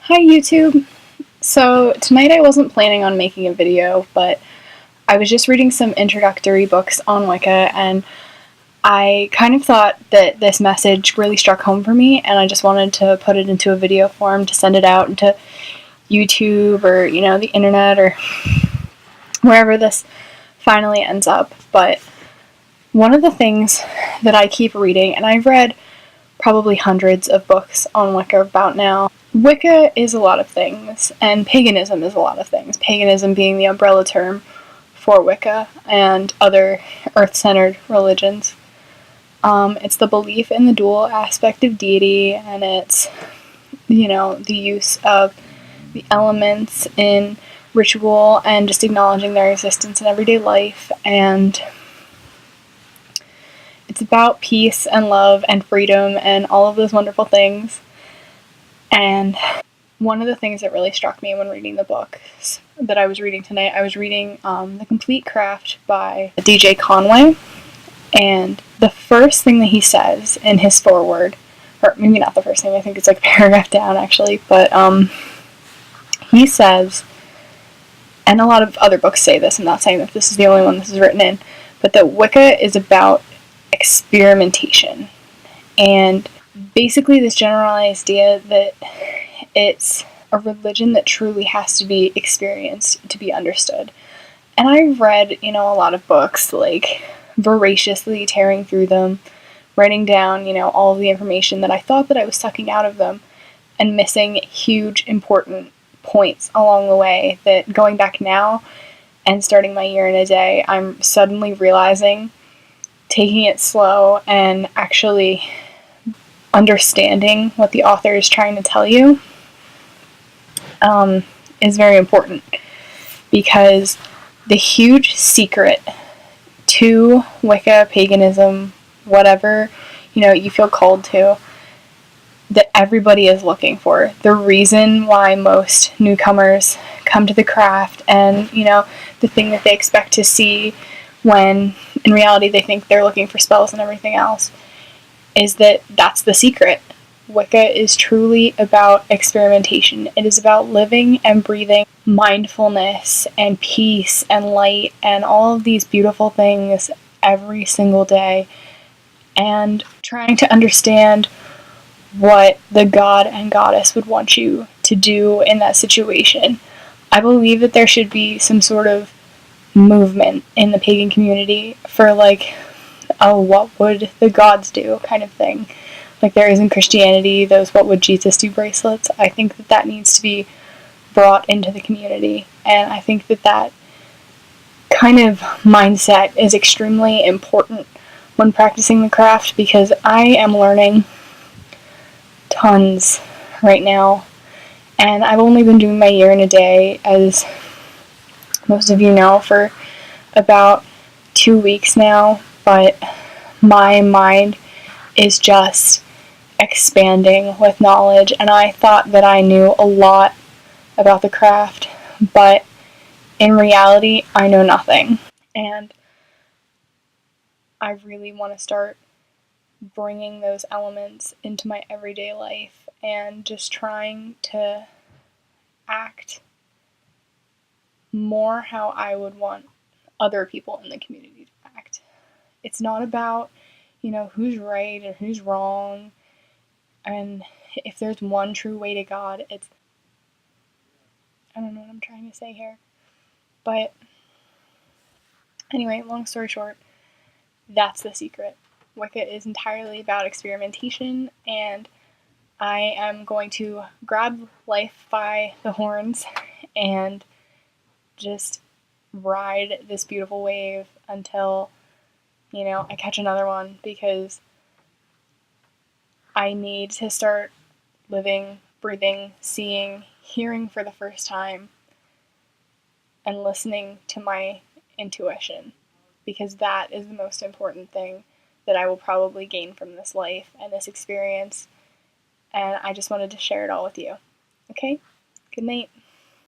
Hi YouTube! So tonight I wasn't planning on making a video, but I was just reading some introductory books on Wicca, and I kind of thought that this message really struck home for me, and I just wanted to put it into a video form to send it out into YouTube or, the internet or wherever this finally ends up. But one of the things that I keep reading, and I've read probably hundreds of books on Wicca about now. Wicca is a lot of things, and paganism is a lot of things. Paganism being the umbrella term for Wicca and other earth-centered religions. It's the belief in the dual aspect of deity, and it's, the use of the elements in ritual and just acknowledging their existence in everyday life, and it's about peace and love and freedom and all of those wonderful things. And one of the things that really struck me when reading the books that I was reading tonight, I was reading The Complete Craft by DJ Conway. And the first thing that he says in his foreword, or maybe not the first thing, I think it's like a paragraph down actually, but he says, and a lot of other books say this, I'm not saying that this is the only one this is written in, but that Wicca is about experimentation. And basically this general idea that it's a religion that truly has to be experienced to be understood. And I've read, a lot of books, like voraciously tearing through them, writing down, all of the information that I thought that I was sucking out of them, and missing huge, important points along the way that going back now and starting my year in a day, I'm suddenly realizing, taking it slow and actually understanding what the author is trying to tell you is very important, because the huge secret to Wicca, paganism, whatever you feel called to, that everybody is looking for, the reason why most newcomers come to the craft, and the thing that they expect to see when in reality they think they're looking for spells and everything else, is that that's the secret. Wicca is truly about experimentation. It is about living and breathing mindfulness and peace and light and all of these beautiful things every single day, and trying to understand what the god and goddess would want you to do in that situation. I believe that there should be some sort of movement in the pagan community for like, oh, what would the gods do kind of thing. Like there is in Christianity, those what would Jesus do bracelets. I think that that needs to be brought into the community. And I think that that kind of mindset is extremely important when practicing the craft, because I am learning tons right now. And I've only been doing my year in a day, as most of you know, for about 2 weeks now. But my mind is just expanding with knowledge, and I thought that I knew a lot about the craft, but in reality I know nothing. And I really want to start bringing those elements into my everyday life and just trying to act more how I would want other people in the community to act. It's not about, who's right or who's wrong, and if there's one true way to God. It's, I don't know what I'm trying to say here. But anyway, long story short, that's the secret. Wicca is entirely about experimentation, and I am going to grab life by the horns and just ride this beautiful wave until, I catch another one, because I need to start living, breathing, seeing, hearing for the first time, and listening to my intuition, because that is the most important thing that I will probably gain from this life and this experience. And I just wanted to share it all with you. Okay? Good night.